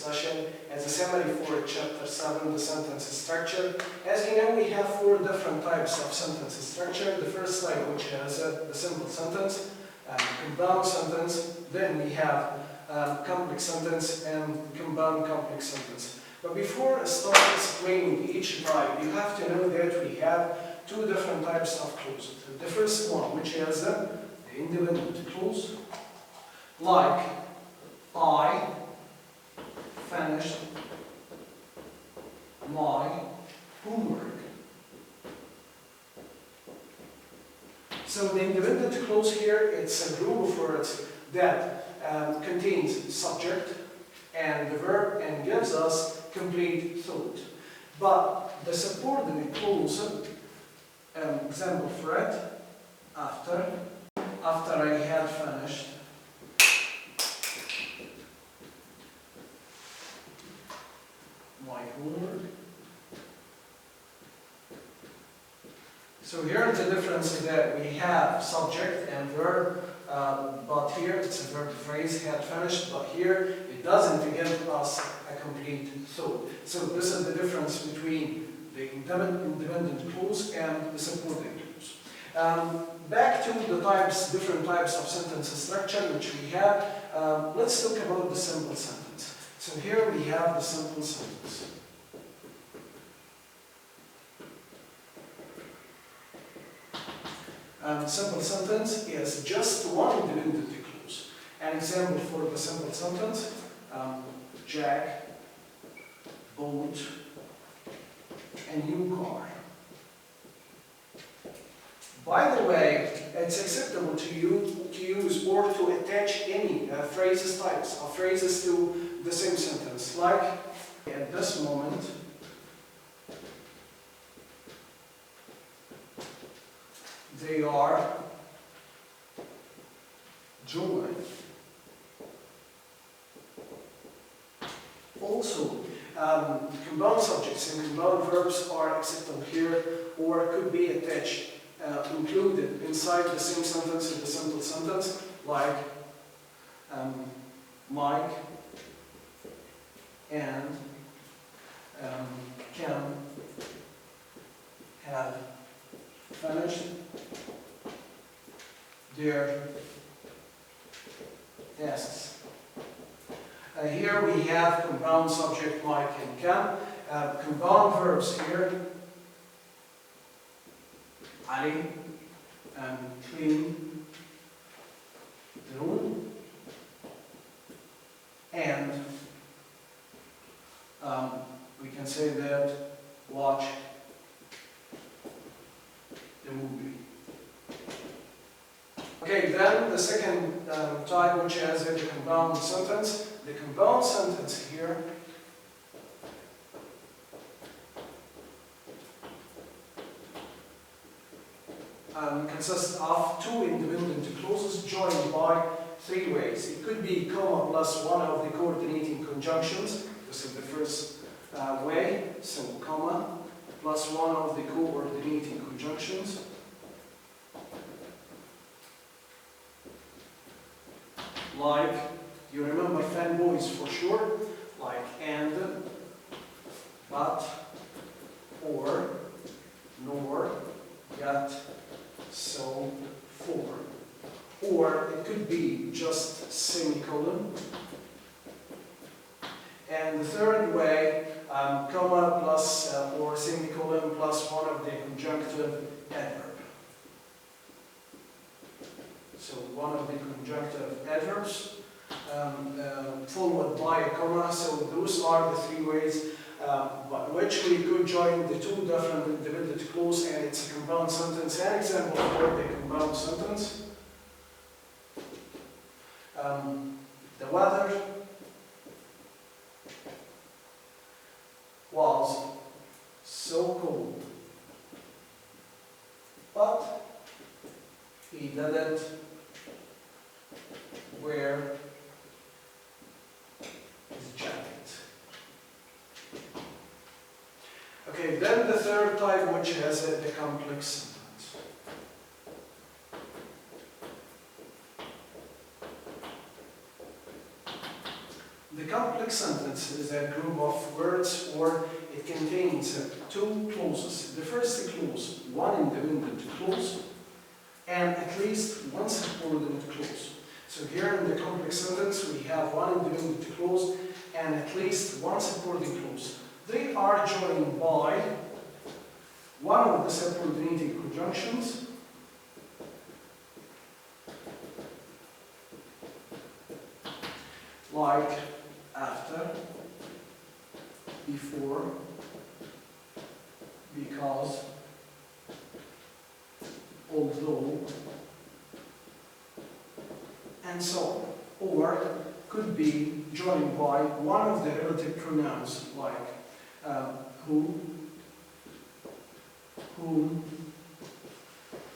session as a summary for Chapter 7, the sentence structure. As you know, we have 4 different types of sentence structure. The first type, which is the simple sentence, compound sentence, then we have complex sentence and compound complex sentence. But before I start explaining each type, you have to know that we have 2 different types of clauses. The first one, which is the independent clause, like I finished my homework. So the independent clause here, it's a group of words that contains subject and the verb and gives us complete thought. But the subordinate clause, example for it, after I had finished my homework. So here the difference is that we have subject and verb, but here it's a verb phrase, had finished, but here it doesn't give us a complete thought. So this is the difference between the independent clause and the subordinate clause. Back to the different types of sentence structure which we have. Let's talk about the simple sentence. So here we have the simple sentence. Simple sentence is just one independent clause. An example for the simple sentence: Jack bought a new car. By the way, it's acceptable to use or to attach any phrases types of phrases to the same sentence. Like at this moment, they are drawing. Also, compound subjects and compound verbs are acceptable here, or could be attached, included inside the same sentence in the simple sentence, like Mike and Ken have finished their tasks. Here we have compound subject Mike and Ken. Compound verbs here: Ali clean the room, and we can say that watch the movie. Okay, then the second type, which is the compound sentence. The compound sentence here consists of 2 independent clauses joined by 3 ways. It could be comma plus one of the coordinating conjunctions. This is the first way. So comma plus one of the coordinating conjunctions. Like, you remember fanboys for sure, like and, but, or, nor, yet, so, for. Or it could be just semicolon. And the third way, comma plus or semicolon plus one of the conjunctive adverb. So one of the conjunctive adverbs followed by a comma. So those are the 3 ways by which we could join the 2 different independent clauses, and it's a compound sentence. An example for the compound sentence: the weather was so cold, but he didn't wear his jacket. Okay, then the third type, which has the complex sentence. The complex sentence is a group of words, or it contains two clauses. The first clause, one independent clause, and at least one subordinate clause. So here in the complex sentence, we have one independent clause and at least one subordinate clause. They are joined by one of the subordinating conjunctions, like after, before, because, although, and so on. Or could be joined by one of the relative pronouns, like who, whom,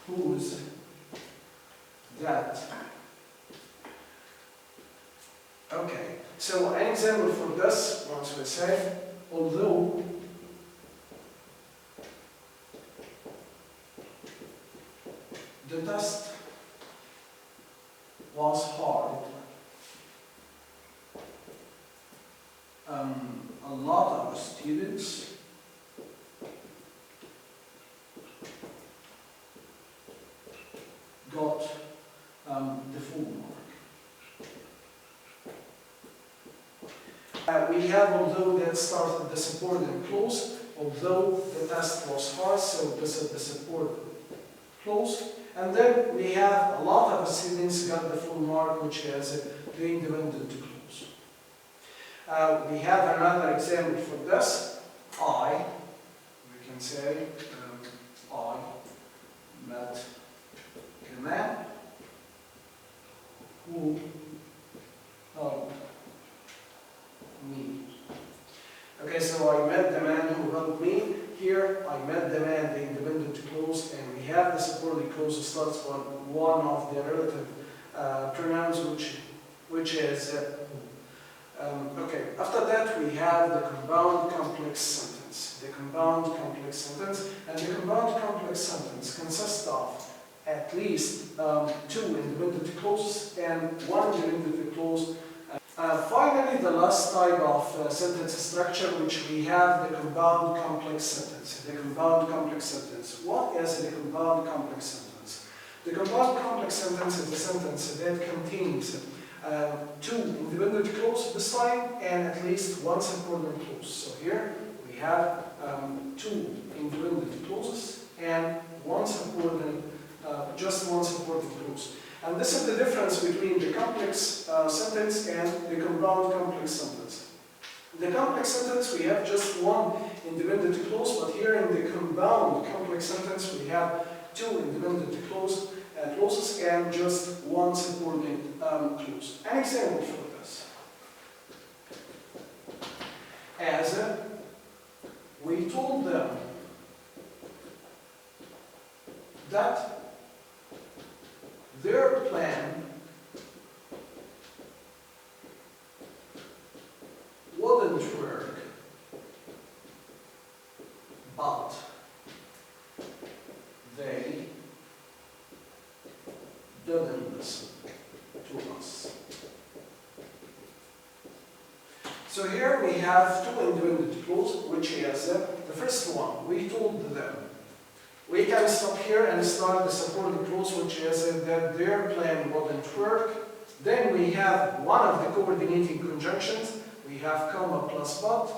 whose, that. Okay, so an example for this, once we say, although the test was hard, a lot of students got the full mark. We have although that started the subordinate clause, although the test was hard, so this is the subordinate clause. And then we have a lot of students got the full mark, which is the independent clause. We have another example for this. We can say, I met a man who helped me. Okay, so I met the man who helped me. Here, I met the man, the independent clause, and we have the subordinate clause starts on one of the relative pronouns, which is okay. After that, we have the compound complex sentence. The compound complex sentence, and the compound complex sentence consists of at least two independent clauses and one independent clause. Finally, the last type of sentence structure, which we have the compound complex sentence. The compound complex sentence. What is the compound complex sentence? The compound complex sentence is a sentence that contains two independent clauses this time and at least one subordinate clause. So here we have two independent clauses and one subordinate, just one subordinate clause. And this is the difference between the complex sentence and the compound complex sentence. The complex sentence, we have just one independent clause, but here in the compound complex sentence, we have two independent clauses and just one subordinate clause. An example for this. As we told them that their plan wouldn't work, but they didn't listen to us. So here we have two independent clauses, which is the first one, we told them. We can stop here and start the supporting clause, which is that their plan wouldn't work. Then we have one of the coordinating conjunctions. We have comma plus but.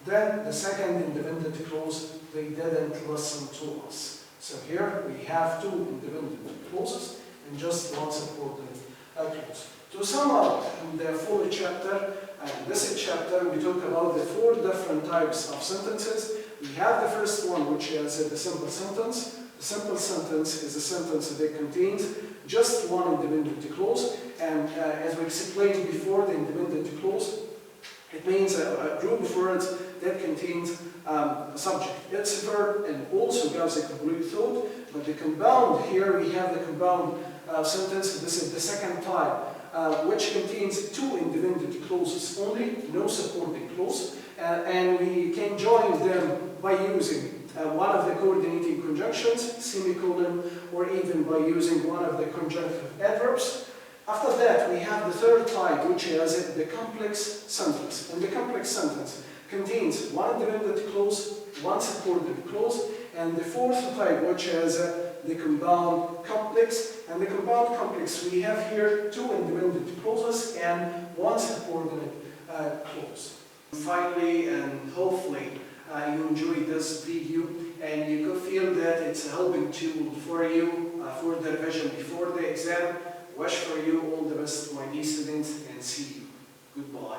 Then the second independent clause, they didn't listen to us. So here we have two independent clauses and just one subordinate clause. To sum up in the full chapter, and this chapter, we talk about the four different types of sentences. We have the first one, which is the simple sentence. The simple sentence is a sentence that contains just one independent clause, and as we explained before, the independent clause, it means a group of words that contains a subject. It's a verb and also gives a complete thought, but the compound, here we have the compound sentence. This is the second type, which contains two independent clauses only, no supporting clause, and we can join them by using one of the coordinating conjunctions, semicolon, or even by using one of the conjunctive adverbs. After that, we have the third type, which is the complex sentence. And the complex sentence contains one independent clause, one subordinate clause, and the fourth type, which is the compound complex. And the compound complex, we have here two independent clauses and one subordinate clause. Finally, and hopefully, you enjoyed this video and you could feel that it's a helping tool for you for the revision before the exam. Wish for you all the best, my dear students, and see you. Goodbye.